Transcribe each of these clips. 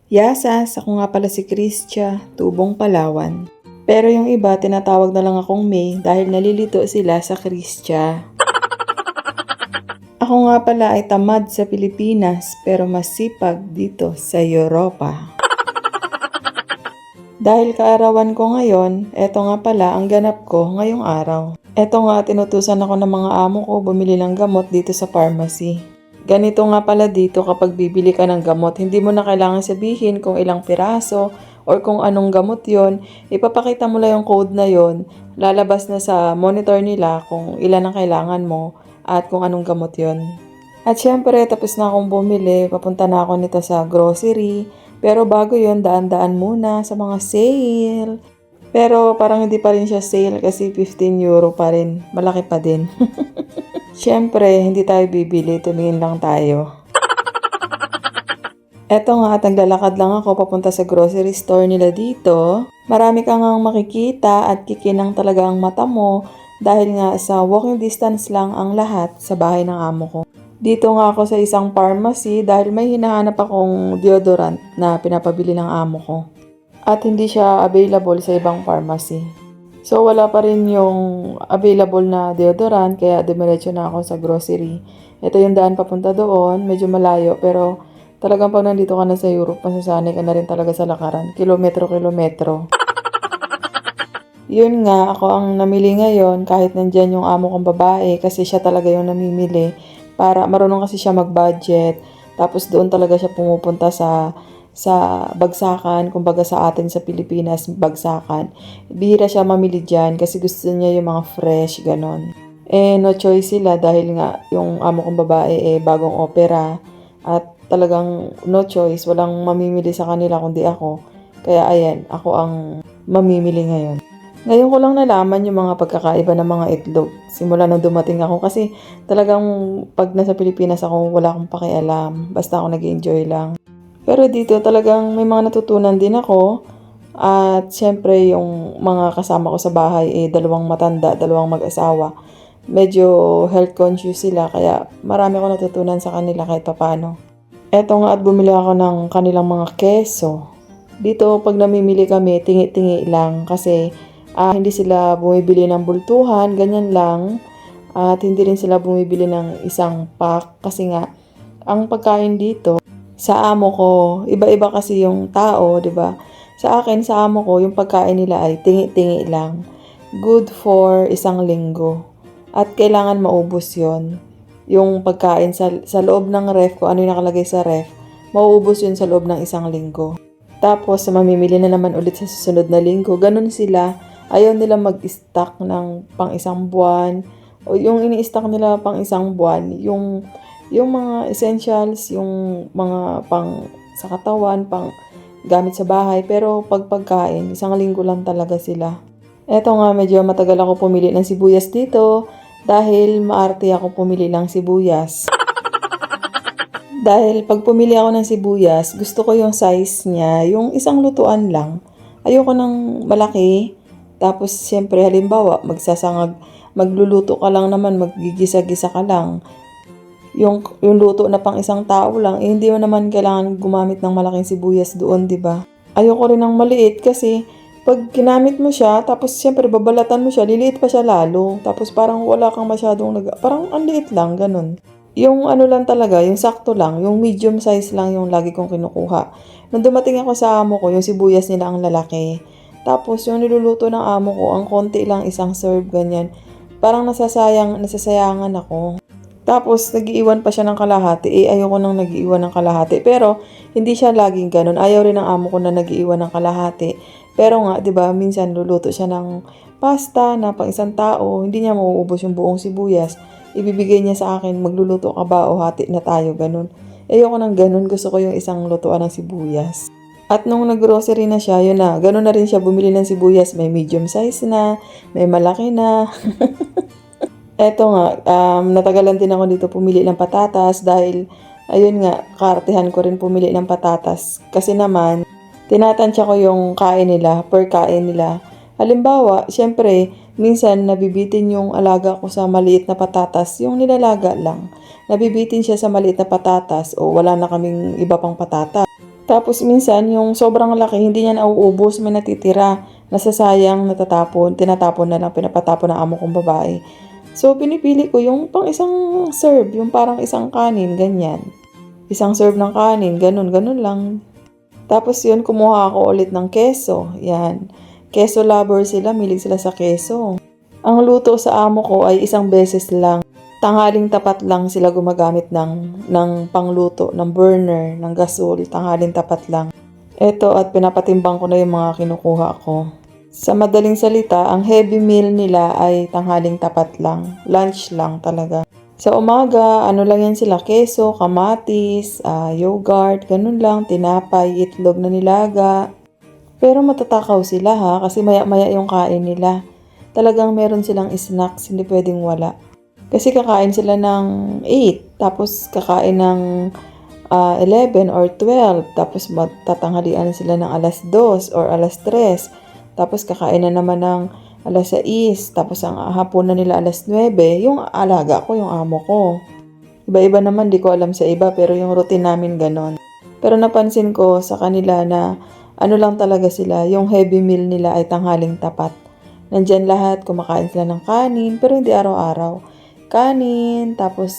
Yasas, ako nga pala si Christia, tubong Palawan. Pero yung iba tinatawag na lang akong May dahil nalilito sila sa Christia. Ako nga pala ay tamad sa Pilipinas pero masipag dito sa Europa. Dahil kaarawan ko ngayon, eto nga pala ang ganap ko ngayong araw. Eto nga tinutusan ako ng mga amo ko bumili ng gamot dito sa pharmacy. Ganito nga pala dito kapag bibili ka ng gamot, hindi mo na kailangan sabihin kung ilang piraso or kung anong gamot yon. Ipapakita mo lang yung code na yon, lalabas na sa monitor nila kung ilan ang kailangan mo at kung anong gamot yon. At syempre, tapos na akong bumili, papunta na ako nito sa grocery. Pero bago yon, daan-daan muna sa mga sale. Pero parang hindi pa rin siya sale kasi 15 euro pa rin. Malaki pa din. Syempre, hindi tayo bibili. Tumingin lang tayo. Eto nga at naglalakad lang ako papunta sa grocery store nila dito. Marami kang makikita at kikinang talaga ang mata mo dahil nga sa walking distance lang ang lahat sa bahay ng amo ko. Dito nga ako sa isang pharmacy dahil may hinahanap akong deodorant na pinapabili ng amo ko. At hindi siya available sa ibang pharmacy. So wala pa rin yung available na deodorant kaya dumiretso na ako sa grocery. Ito yung daan papunta doon, medyo malayo pero talagang pag nandito ka na sa Europe, masasanay ka na rin talaga sa lakaran. Kilometro-kilometro. Yun nga, ako ang namili ngayon kahit nandyan yung amo kong babae kasi siya talaga yung namimili para marunong kasi siya mag-budget. Tapos doon talaga siya pumupunta sa bagsakan, kumbaga sa atin sa Pilipinas, bagsakan. Bihira siya mamili dyan kasi gusto niya yung mga fresh, ganon. No choice sila dahil nga yung amo kong babae bagong opera at talagang no choice, walang mamimili sa kanila kundi ako. Kaya ayan, ako ang mamimili ngayon. Ngayon ko lang nalaman yung mga pagkakaiba ng mga itlog. Simula nung dumating ako kasi talagang pag nasa Pilipinas ako wala akong pakialam. Basta ako nag-enjoy lang. Pero dito talagang may mga natutunan din ako. At syempre yung mga kasama ko sa bahay dalawang matanda, dalawang mag-asawa. Medyo health conscious sila kaya marami ako natutunan sa kanila kahit papano. Eto nga at bumili ako ng kanilang mga keso. Dito pag namimili kami, tingi-tingi lang kasi hindi sila bumibili ng bultuhan, ganyan lang. At hindi rin sila bumibili ng isang pack kasi nga ang pagkain dito sa amo ko, iba-iba kasi yung tao, 'di ba? Sa akin, sa amo ko, yung pagkain nila ay tingi-tingi lang. Good for isang linggo. At kailangan maubos 'yon. Yung pagkain sa loob ng ref, kung ano yung nakalagay sa ref, mauubos yun sa loob ng isang linggo. Tapos, mamimili na naman ulit sa susunod na linggo. Ganun sila. Ayaw nila mag-stock ng pang isang buwan. O yung ini-stock nila pang isang buwan, yung mga essentials, yung mga pang sa katawan, pang gamit sa bahay. Pero pag pagkain, isang linggo lang talaga sila. Eto nga, medyo matagal ako pumili ng sibuyas dito dahil maarte ako pumili ng sibuyas. Dahil pag pumili ako ng sibuyas, gusto ko yung size niya, yung isang lutuan lang. Ayoko ng malaki. Tapos, siyempre, halimbawa, magluluto ka lang naman, maggigisa-gisa ka lang. Yung luto na pang isang tao lang, hindi mo naman kailangan gumamit ng malaking sibuyas doon, di ba? Ayoko rin ng maliit kasi pag ginamit mo siya, tapos siyempre babalatan mo siya, liliit pa siya lalo. Tapos parang wala kang masyadong parang ang liit lang, ganun. Yung ano lang talaga, yung sakto lang, yung medium size lang yung lagi kong kinukuha. Nung dumating ako sa amo ko, yung sibuyas nila ang lalaki. Tapos yung niluluto ng amo ko, ang konti lang, isang serve, ganyan. Parang nasasayangan ako. Tapos nagiiwan pa siya ng kalahati. Ayoko nang nagiiwan ng kalahati. Pero hindi siya laging ganun. Ayaw rin ng amo ko na nagiiwan ng kalahati. Pero nga, 'di ba, minsan luluto siya ng pasta na pang isang tao, hindi niya mauubos yung buong sibuyas. Ibibigay niya sa akin, magluluto ka ba o hati na tayo, ganun. Ayoko nang ganun, gusto ko yung isang lutuan ng sibuyas. At nung nag-grocery na siya, yun na, ganun na rin siya bumili ng sibuyas. May medium size na, may malaki na. Eto nga, natagalan din ako dito pumili ng patatas dahil, ayun nga, kaartehan ko rin pumili ng patatas. Kasi naman, tinatansya ko yung kain nila, per kain nila. Halimbawa, syempre, minsan nabibitin yung alaga ko sa maliit na patatas, yung nilalaga lang. Nabibitin siya sa maliit na patatas o wala na kaming iba pang patatas. Tapos minsan, yung sobrang laki, hindi niya nauubos, may natitira. Nasasayang, natatapon, tinatapon na lang, pinapatapon ng amo kong babae. So, pinipili ko yung pang isang serve, yung parang isang kanin, ganyan. Isang serve ng kanin, ganun, ganun lang. Tapos yun, kumuha ako ulit ng keso. Yan. Keso lover sila, milig sila sa keso. Ang luto sa amo ko ay isang beses lang. Tanghaling tapat lang sila gumagamit ng pangluto, ng burner, ng gasol. Tanghaling tapat lang. Eto, at pinapatimbang ko na yung mga kinukuha ko. Sa madaling salita, ang heavy meal nila ay tanghaling tapat lang. Lunch lang talaga. Sa umaga, ano lang yan sila, keso, kamatis, yogurt, ganun lang, tinapay, itlog na nilaga. Pero matatakaw sila ha, kasi maya-maya yung kain nila. Talagang meron silang snacks, hindi pwedeng wala. Kasi kakain sila ng 8, tapos kakain ng 11 or 12, tapos matatanghalian sila ng alas 2 or alas 3, tapos kakain na naman ng alas 6, tapos ang hapunan nila alas 9, yung alaga ko, yung amo ko. Iba-iba naman, di ko alam sa iba, pero yung routine namin ganon. Pero napansin ko sa kanila na ano lang talaga sila, yung heavy meal nila ay tanghaling tapat. Nandyan lahat, kumakain sila ng kanin, pero hindi araw-araw. Kanin, tapos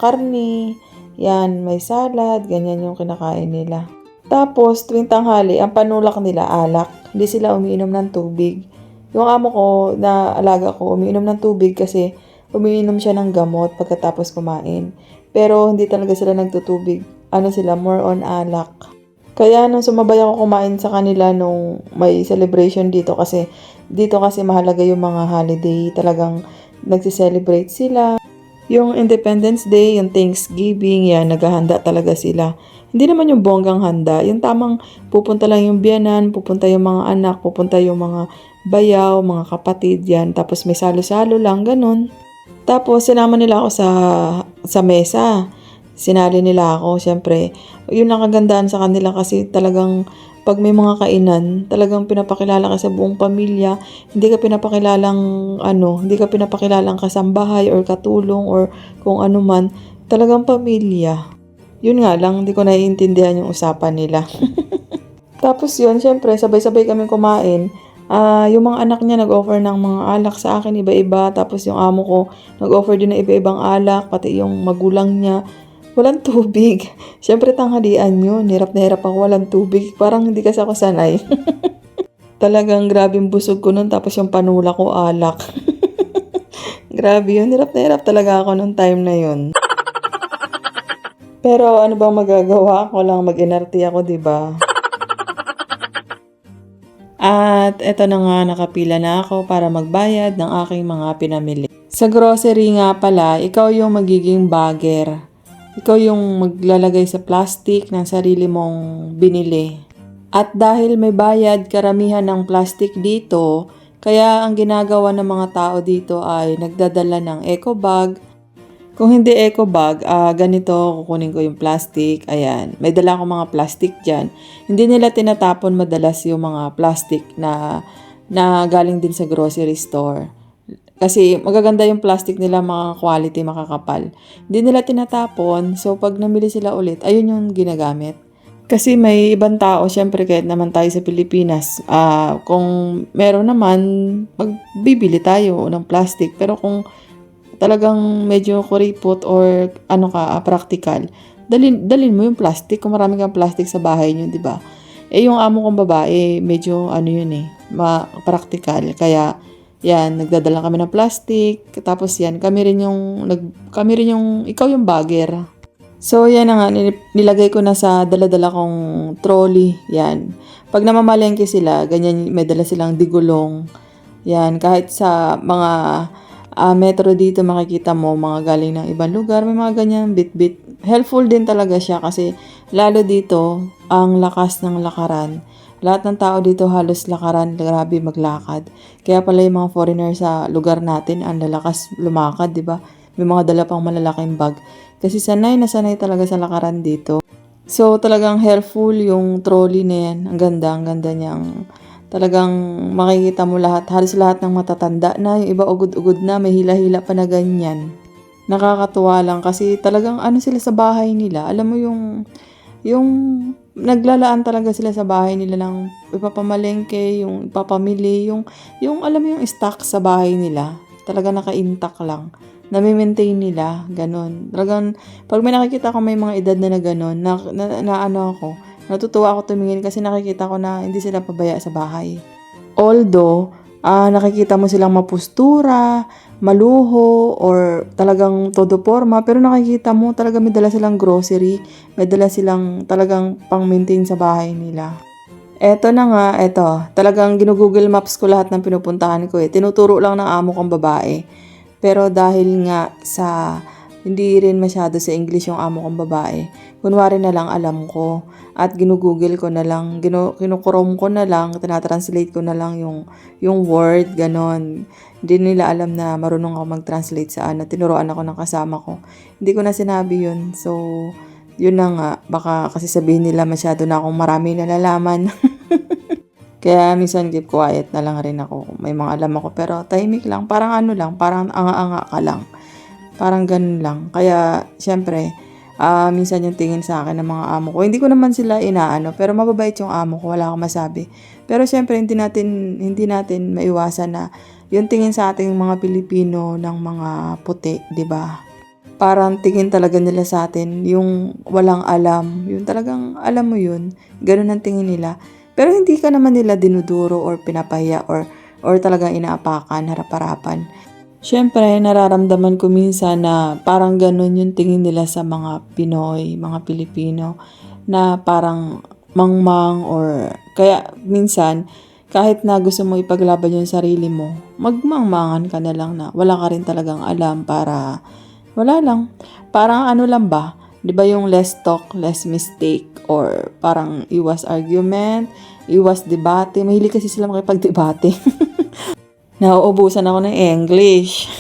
karni, yan, may salad, ganyan yung kinakain nila. Tapos, tuwing tanghali, ang panulak nila alak. Hindi sila umiinom ng tubig. Yung amo ko na alaga ko, umiinom ng tubig kasi umiinom siya ng gamot pagkatapos kumain. Pero hindi talaga sila nagtutubig. Ano sila, more on alak. Kaya nung sumabay ako kumain sa kanila nung may celebration dito kasi mahalaga yung mga holiday. Talagang nagsi-celebrate sila. Yung Independence Day, yung Thanksgiving, yan, naghahanda talaga sila. Hindi naman yung bonggang handa. Yung tamang pupunta lang yung biyanan, pupunta yung mga anak, pupunta yung mga bayaw, mga kapatid, yan. Tapos may salo-salo lang, ganun. Tapos sinama nila ako sa mesa. Sinali nila ako, syempre. Yun ang kagandahan sa kanila kasi talagang pag may mga kainan, talagang pinapakilala ka sa buong pamilya. Hindi ka pinapakilalang kasambahay or katulong or kung ano man. Talagang pamilya. Yun nga lang, hindi ko naiintindihan yung usapan nila. Tapos yun, syempre, sabay-sabay kami kumain. Yung mga anak niya nag-offer ng mga alak sa akin, iba-iba. Tapos yung amo ko, nag-offer din ng iba-ibang alak, pati yung magulang niya. Walang tubig. Siyempre tanghalian yun. Hirap na hirap ako walang tubig. Parang hindi kasi ako sanay. Talagang grabing busog ko nun. Tapos yung panula ko alak. Grabe yun. Hirap na hirap talaga ako nung time na yun. Pero ano bang magagawa ko lang mag-inarte ako, diba? At eto na nga, nakapila na ako para magbayad ng aking mga pinamili. Sa grocery nga pala, ikaw yung magiging bagger. Ikaw yung maglalagay sa plastic ng sarili mong binili. At dahil may bayad karamihan ng plastic dito, kaya ang ginagawa ng mga tao dito ay nagdadala ng eco bag. Kung hindi eco bag, ganito, kukunin ko yung plastic. Ayan, may dala akong mga plastic dyan. Hindi nila tinatapon madalas yung mga plastic na galing din sa grocery store. Kasi magaganda yung plastic nila, mga quality, makakapal. Hindi nila tinatapon, so pag namili sila ulit, ayun yung ginagamit. Kasi may ibang tao, syempre kahit naman tayo sa Pilipinas, kung meron naman, magbibili tayo ng plastic. Pero kung talagang medyo kuripot or practical, dalin mo yung plastic kung marami kang plastic sa bahay nyo, di ba? Yung amo kong babae, medyo practical. Kaya yan, nagdadala kami ng plastic. Tapos yan, kami rin yung ikaw yung bagger. So yan na nga, nilagay ko na sa dala-dala kong trolley. Yan. Pag namamalengke sila, ganyan, may dala silang digulong. Yan, kahit sa mga metro dito makikita mo, mga galing ng ibang lugar, may mga ganyan, bit-bit. Helpful din talaga siya kasi lalo dito, ang lakas ng lakaran. Lahat ng tao dito halos lakaran, grabe maglakad. Kaya pala yung mga foreigner sa lugar natin, ang lalakas lumakad, di ba? May mga dala pang malalaking bag. Kasi sanay na sanay talaga sa lakaran dito. So talagang helpful yung trolley na yan. Ang ganda niyang. Talagang makikita mo lahat, halos lahat ng matatanda na, yung iba ugod-ugod na, may hila-hila pa na ganyan. Nakakatuwa lang kasi talagang sila sa bahay nila. Alam mo yung naglalaan talaga sila sa bahay nila ng ipapamalengke, yung ipapamili, yung alam mo yung stock sa bahay nila, talaga naka-intact lang. Nami-maintain nila, ganun. Talagang, pag may nakikita ko may mga edad na ganun, na ano ako, natutuwa ako tumingin kasi nakikita ko na hindi sila pabaya sa bahay. Although, nakikita mo silang mapustura, maluho, or talagang todo forma, pero nakikita mo talaga may dala silang grocery, may dala silang talagang pang-maintain sa bahay nila. Eto na nga, eto, talagang ginugoogle maps ko lahat ng pinupuntahan ko eh. Tinuturo lang ng amo kong babae. Pero dahil nga sa hindi rin masyado sa English yung amo kong babae, kunwari na lang alam ko at ginugoogle ko na lang, kinukurom ko na lang, tinatranslate ko na lang yung word, ganon. Hindi nila alam na marunong ako mag-translate sa ano, tinuruan ako ng kasama ko. Hindi ko na sinabi yun, so yun na nga, baka kasi sabihin nila masyado na akong marami nalalaman. Kaya minsan keep quiet na lang rin ako. May mga alam ako pero tahimik lang. Parang ano lang, parang anga-anga ka lang. Parang ganun lang. Kaya syempre, minsan yung tingin sa akin ng mga amo ko. Hindi ko naman sila inaano pero mababait yung amo ko. Wala akong masabi. Pero syempre hindi natin maiwasan na yung tingin sa ating mga Pilipino ng mga puti, 'di ba? Parang tingin talaga nila sa atin yung walang alam. Yung talagang alam mo yun. Ganun ang tingin nila. Pero hindi ka naman nila dinuduro or pinapahiya or talagang inaapakan, harap-harapan. Siyempre, nararamdaman ko minsan na parang ganun yung tingin nila sa mga Pinoy, mga Pilipino, na parang mangmang or kaya minsan, kahit na gusto mo ipaglaban yung sarili mo, magmangmangan ka na lang na wala ka rin talagang alam para, wala lang. Parang ano lang ba? 'Di ba yung less talk, less mistake or parang iwas argument, iwas debate. Mahilig kasi sila makipagdebate. Nauubusan ako ng English.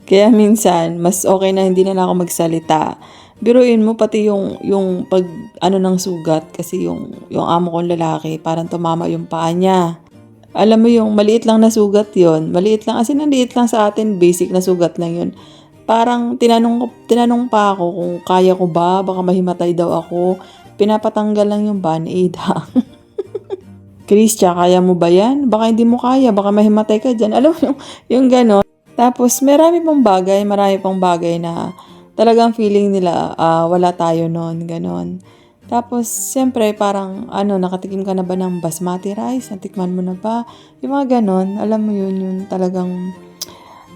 Kaya minsan, mas okay na hindi na lang ako magsalita. Biruin mo pati yung pag ano ng sugat kasi yung amo kong lalaki, parang tumama yung paa niya. Alam mo yung maliit lang na sugat yon, maliit lang, as in maliit lang sa atin, basic na sugat lang yun. Parang tinanong pa ako kung kaya ko ba, baka mahimatay daw ako. Pinapatanggal lang yung band-aid ha. Kristia, kaya mo ba yan? Baka hindi mo kaya, baka mahimatay ka dyan. Alam mo yung gano'n. Tapos marami pang bagay na talagang feeling nila wala tayo noon, gano'n. Tapos siyempre parang nakatikim ka na ba ng basmati rice? Natikman mo na ba? Yung mga gano'n, alam mo yun, yung talagang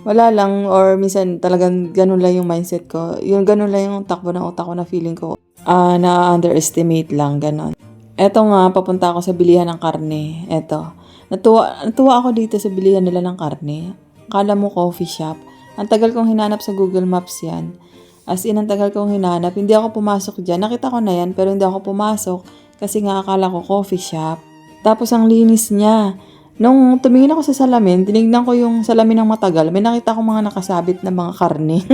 wala lang or minsan talagang ganun lang yung mindset ko. Yung ganun lang yung takbo ng utak ko na feeling ko. Na-underestimate lang, ganun. Eto nga, papunta ako sa bilihan ng karne. Eto. Natuwa ako dito sa bilihan nila ng karne. Akala mo coffee shop. Ang tagal kong hinanap sa Google Maps yan. As in, ang tagal kong hinanap. Hindi ako pumasok dyan. Nakita ko na yan, pero hindi ako pumasok. Kasi nga akala ko coffee shop. Tapos ang linis niya. Nung tumingin ako sa salamin, tinignan ko yung salamin ng matagal. May nakita akong mga nakasabit na mga karne.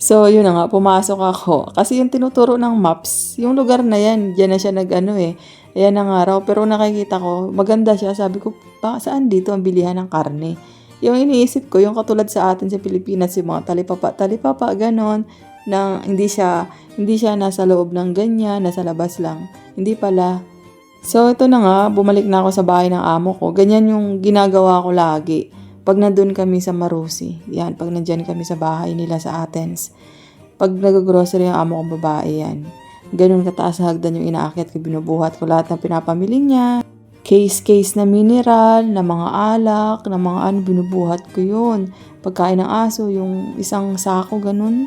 So, yun na nga, pumasok ako. Kasi yung tinuturo ng maps, yung lugar na yan, dyan na siya ayan ang araw. Pero nakikita ko, maganda siya. Sabi ko, saan dito ang bilihan ng karne? Yung iniisip ko, yung katulad sa atin sa Pilipinas, yung mga talipapa, ganon, na hindi siya nasa loob ng ganyan, nasa labas lang. Hindi pala. So, ito na nga, bumalik na ako sa bahay ng amo ko. Ganyan yung ginagawa ko lagi. Pag nandun kami sa Marusi, yan, pag nandyan kami sa bahay nila sa Athens. Pag nag-grocery yung amo kong babae, yan. Ganun kataas na hagdan yung inaakit ko, binubuhat ko lahat ng pinapamili niya. Case na mineral, na mga alak, na mga binubuhat ko yun. Pagkain ng aso, yung isang sako, ganun.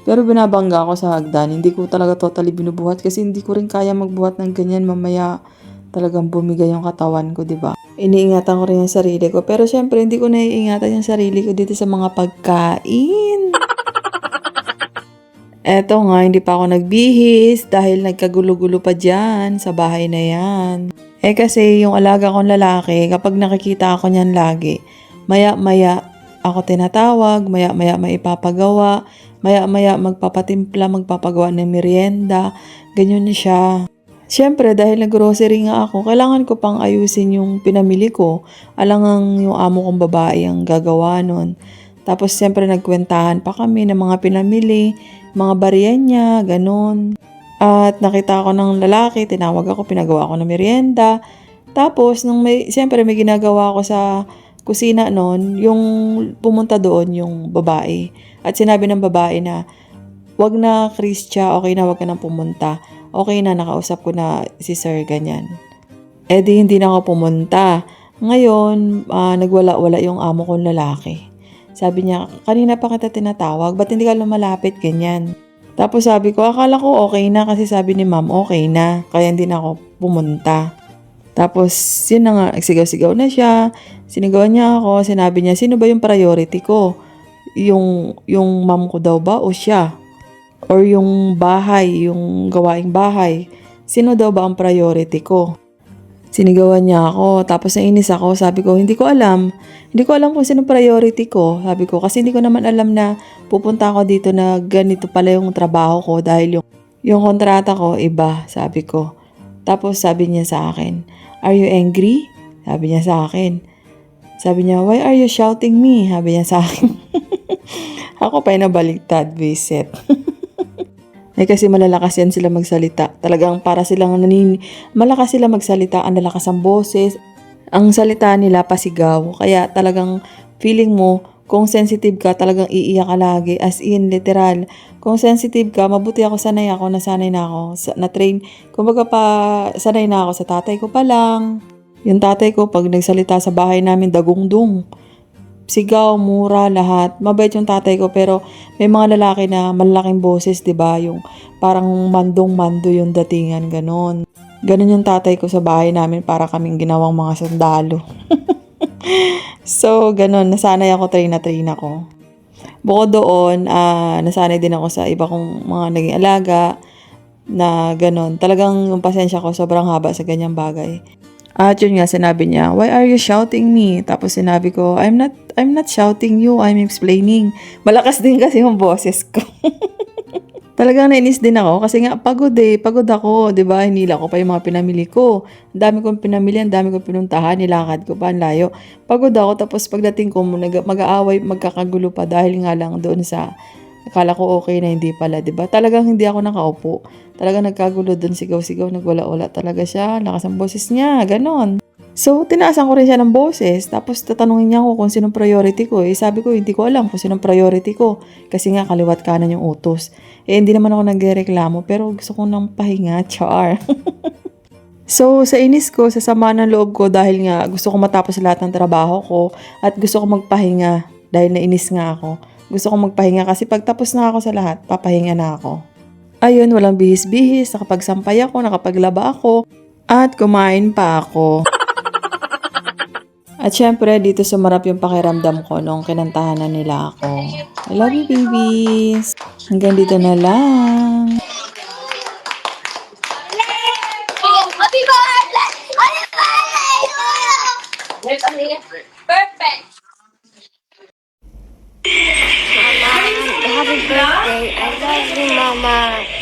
Pero binabangga ako sa hagdan. Hindi ko talaga totally binubuhat kasi hindi ko rin kaya magbuhat ng ganyan. Mamaya talagang bumigay yung katawan ko, di ba? Iniingatan ko rin yung sarili ko. Pero syempre, hindi ko naiingatan yung sarili ko dito sa mga pagkain. Eto nga, hindi pa ako nagbihis dahil nagkagulo-gulo pa dyan sa bahay na yan. Kasi yung alaga kong lalaki, kapag nakikita ako niyan lagi, maya-maya ako tinatawag, maya-maya maipapagawa, maya-maya magpapatimpla, magpapagawa ng merienda, ganyan siya. Siyempre, dahil nag-grocery nga ako, kailangan ko pang ayusin yung pinamili ko. Alangang yung amo kong babae ang gagawa nun. Tapos, siyempre, nagkwentahan pa kami ng mga pinamili, mga bariya niya, ganun. At nakita ko ng lalaki, tinawag ako, pinagawa ko ng merienda. Tapos, siyempre may ginagawa ako sa kusina noon, yung pumunta doon yung babae. At sinabi ng babae na, wag na Kristia, okay na, wag ka nang pumunta. Okay na, nakausap ko na si sir, ganyan. Eh di hindi na ako pumunta. Ngayon, nagwala-wala yung amo kong lalaki. Sabi niya, kanina pa kita tinatawag, ba't hindi ka lumalapit, ganyan. Tapos sabi ko, akala ko okay na kasi sabi ni ma'am, okay na. Kaya hindi na ako pumunta. Tapos, yun na nga, nagsigaw-sigaw na siya. Sinigawan niya ako, sinabi niya, sino ba yung priority ko? Yung ma'am ko daw ba o siya? Or yung bahay, yung gawaing bahay? Sino daw ba ang priority ko? Sinigawan niya ako, tapos nainis ako, sabi ko, hindi ko alam. Hindi ko alam kung sino priority ko, sabi ko, kasi hindi ko naman alam na pupunta ako dito na ganito pala yung trabaho ko dahil yung kontrata ko iba, sabi ko. Tapos sabi niya sa akin, are you angry? Sabi niya sa akin. Sabi niya, why are you shouting me? Sabi niya sa akin. Ako pa yung nabaliktad, visit. Eh kasi malalakas yan sila magsalita. Talagang para silang malakas sila magsalita, ang lalakas ang boses. Ang salita nila pasigaw. Kaya talagang feeling mo, kung sensitive ka, talagang iiyak ka lagi. As in, literal. Kung sensitive ka, mabuti ako, nasanay na ako. Na-train. Kumbaga pa, sanay na ako sa tatay ko pa lang. Yung tatay ko, pag nagsalita sa bahay namin, dagungdung. Sigaw, mura, lahat. Mabait yung tatay ko, pero may mga lalaki na malaking boses, 'di ba? Yung parang mandong-mando yung datingan, ganon. Ganon yung tatay ko sa bahay namin, para kaming ginawang mga sundalo. So, ganon, nasanay ako, train ako. Bukod doon, nasanay din ako sa iba kong mga naging alaga na ganon. Talagang yung pasensya ko sobrang haba sa ganyang bagay. At yun nga, sinabi niya, why are you shouting me? Tapos sinabi ko, I'm not shouting you, I'm explaining. Malakas din kasi yung boses ko. Talagang nainis din ako kasi nga pagod ako, 'di ba? Hinila ko pa yung mga pinamili ko. Ang dami kong pinamili, ang dami kong pinuntahan, nilakad ko pa ang layo. Pagod ako, tapos pagdating ko mag-aaway, magkakagulo pa dahil nga lang doon sa akala ko okay na, hindi pala, 'di ba? Talagang hindi ako nakaupo. Talagang nagkagulo doon, sigaw-sigaw, nagwala-wala talaga siya. Lakas ang boses niya, ganon. So, tinaasan ko rin siya ng boses. Tapos, tatanungin niya ako kung sinong priority ko. Eh, sabi ko, hindi ko alam kung sinong priority ko. Kasi nga, kaliwat kanan yung utos. Eh, hindi naman ako nagreklamo, pero gusto ko ng pahinga, char. So, sa inis ko, sa sama ng loob ko, dahil nga gusto ko matapos lahat ng trabaho ko at gusto ko magpahinga dahil nainis nga ako. Gusto ko magpahinga kasi pagtapos na ako sa lahat, papahinga na ako. Ayun, walang bihis-bihis, nakapagsampay ako, nakapaglaba ako, at kumain pa ako. At syempre, dito sumarap yung pakiramdam ko nung kinantahan na nila ako. I love you, babies! Hanggang dito na lang. Perfect. Mama, happy birthday. I love you, Mama.